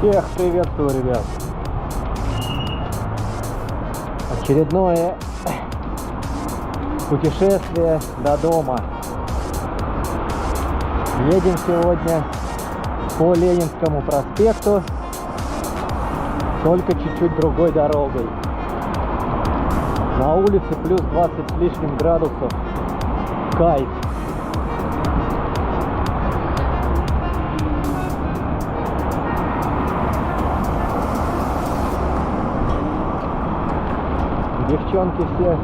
Всех приветствую, ребят. Очередное путешествие до дома. Едем сегодня по Ленинскому проспекту, только чуть-чуть другой дорогой. На улице плюс 20 с лишним градусов. Кайф. Девчонки все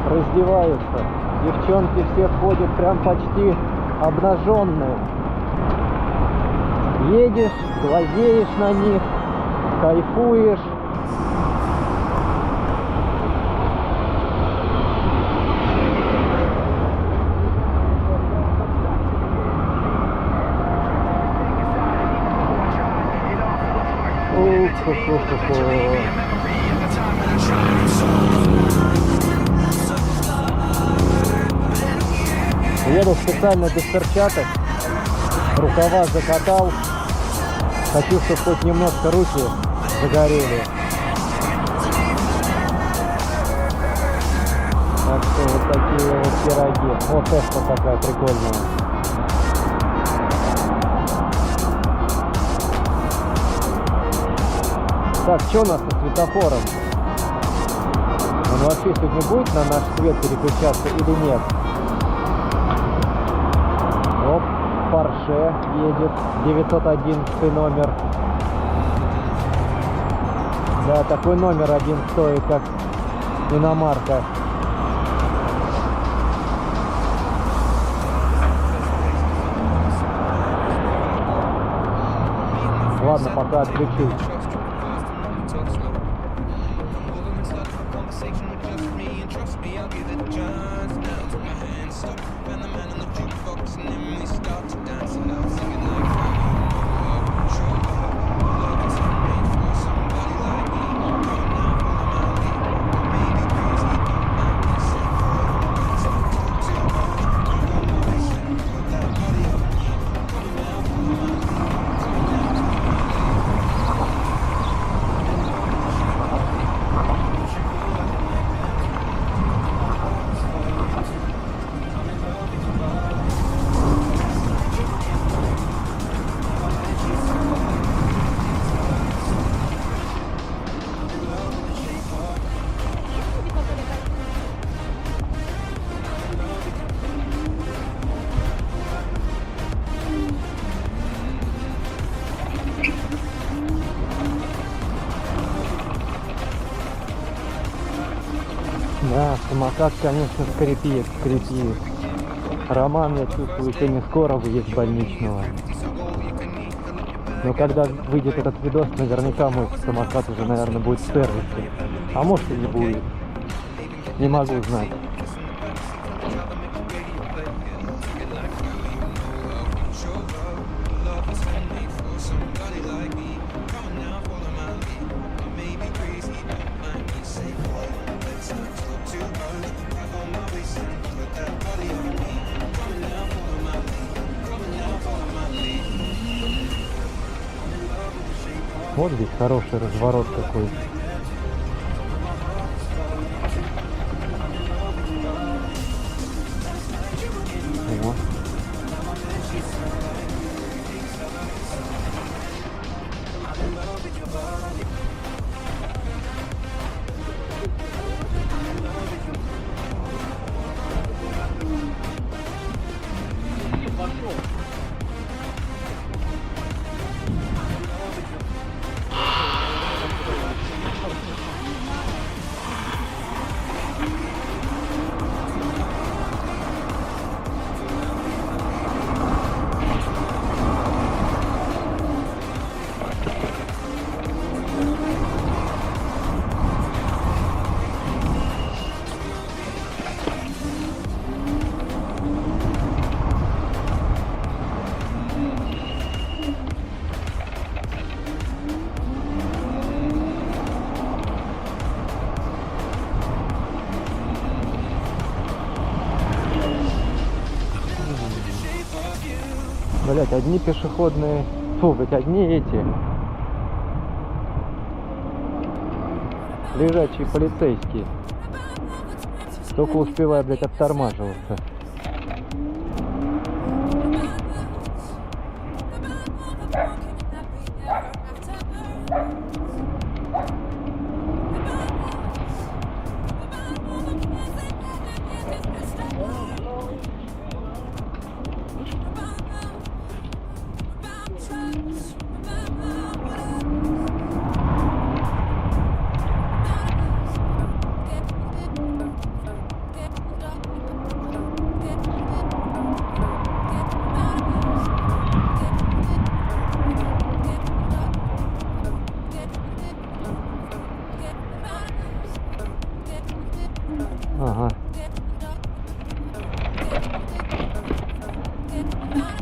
раздеваются. Девчонки все ходят прям почти обнаженные. Едешь, глазеешь на них, кайфуешь. Еду специально без перчаток, рукава закатал, хочу, чтобы хоть немножко руки загорели. Так что вот такие вот пироги. Вот эта такая прикольная. Так, что у нас со светофором? Он вообще сегодня будет на наш свет переключаться или нет? Оп, Porsche едет, 911 номер. Да, такой номер один стоит, как иномарка. Ладно, пока отключусь. Да, самокат, конечно, скрипит. Роман, я чувствую, еще не скоро выйдет с больничного. Но когда выйдет этот видос, наверняка мой самокат уже, наверное, будет в сервисе. А может и не будет. Не могу знать. Вот здесь хороший разворот какой. Вот. Блять, одни пешеходные, фу, блять, одни эти Лежачий полицейский. Только успеваю, блядь, оттормаживаться. Ага.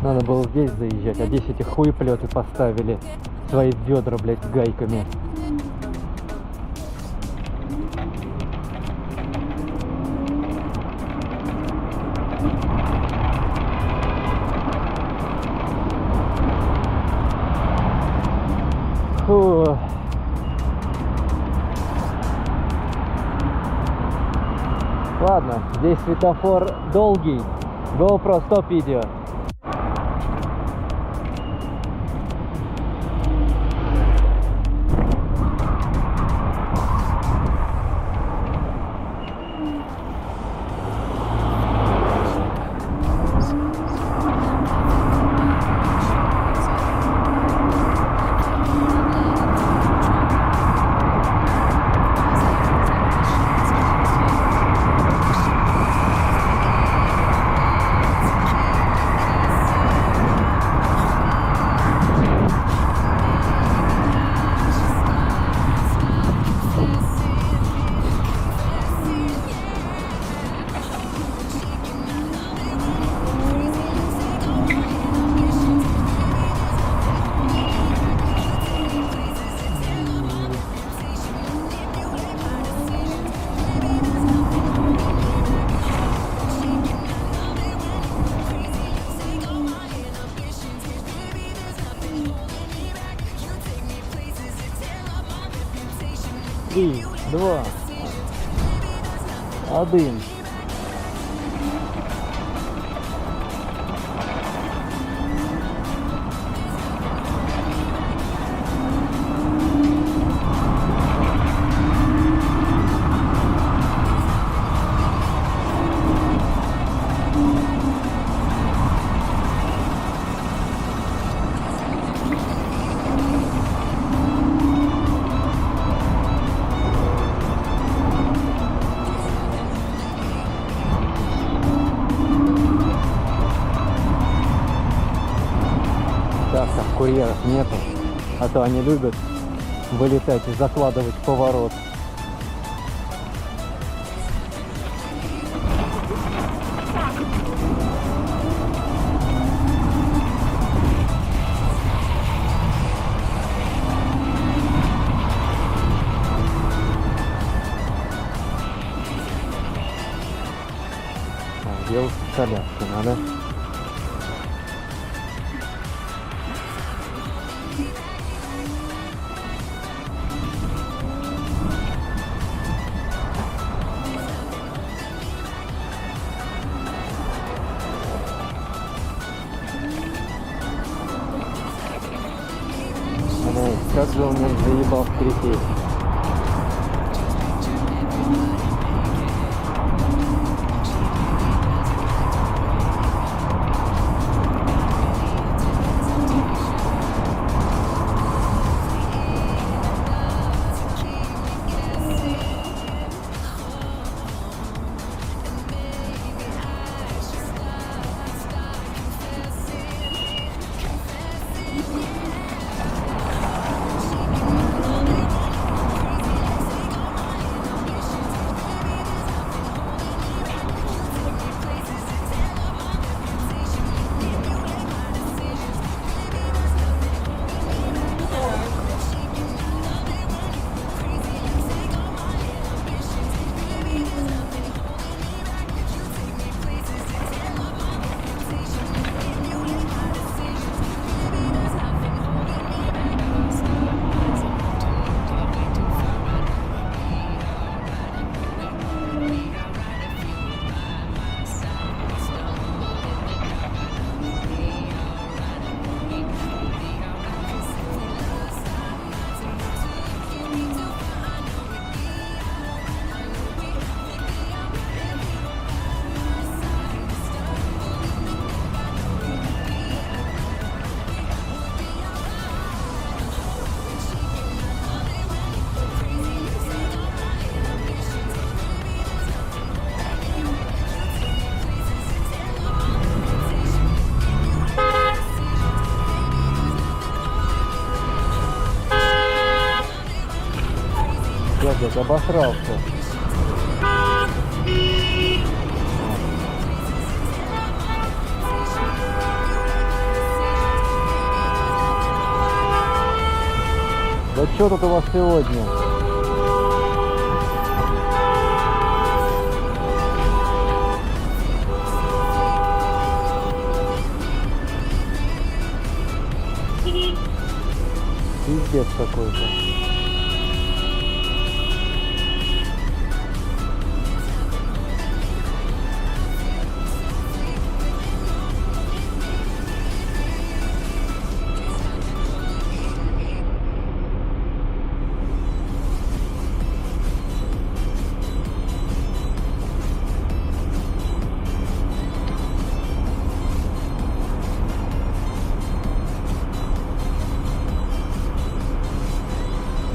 Надо было здесь заезжать, а здесь эти хуеплеты поставили свои ведра, блядь, с гайками. Фу. Ладно, здесь светофор долгий. GoPro, стоп видео. Три, два, один. Так, там курьеров нету, а то они любят вылетать и закладывать поворот. А, девушка с коляской надо. Как же он меня заебал встретить. блядь, обосрался. Да что тут у вас сегодня? Пиздец какой-то.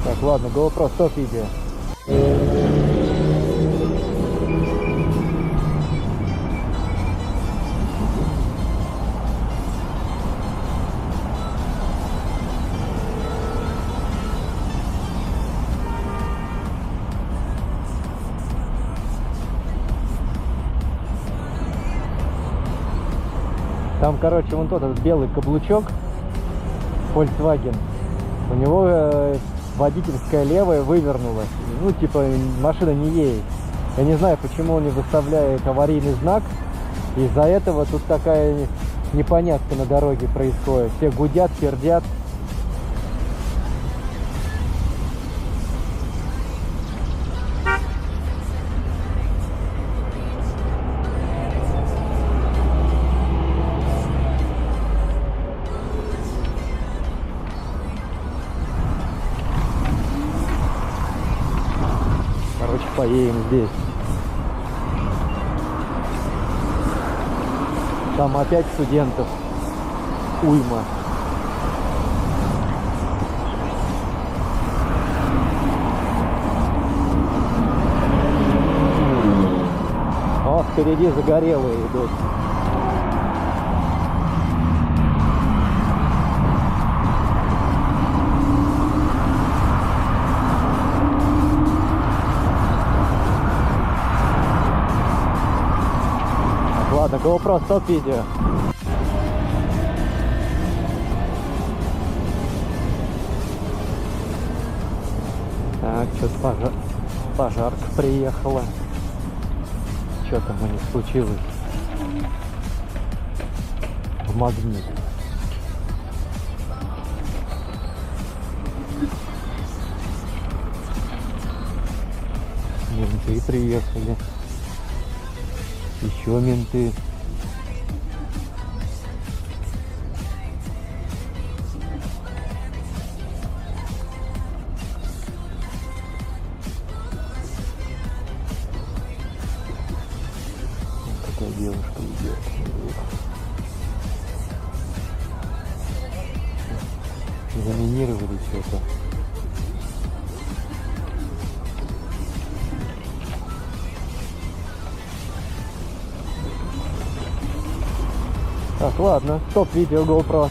Так, ладно, GoPro, стоп видео. Там, короче, вон тот этот белый каблучок Volkswagen. У него водительская левая вывернулась. Ну, типа, машина не едет. Я не знаю, почему он не выставляет аварийный знак. Из-за этого тут такая непонятка на дороге происходит. Все гудят, пердят. Короче, поедем здесь. Там опять студентов уйма. О, впереди загорелые идут. Ладно, GoPro, стоп видео. Так, что-то пожарка приехала. Что там у них случилось? В Магнит. Менты приехали. Еще менты. Вот такая девушка идет. Заминировали что-то. Так, ладно, стоп видео GoPro.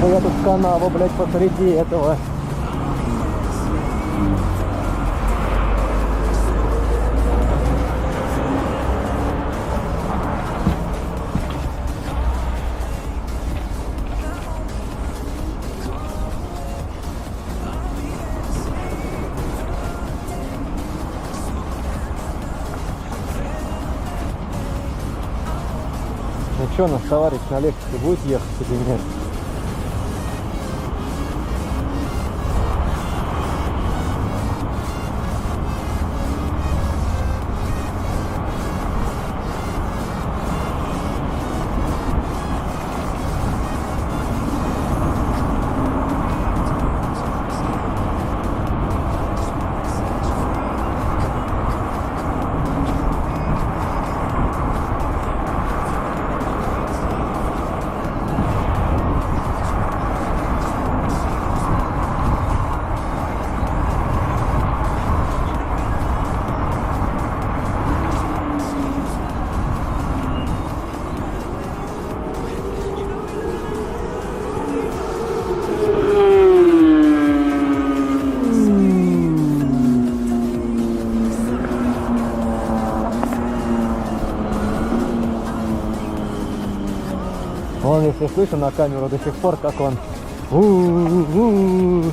Я тут канаву, блядь, посреди этого. Что, наш товарищ на лексике будет ехать или нет? Вон, если слышу на камеру до сих пор, как он у-у-у-у.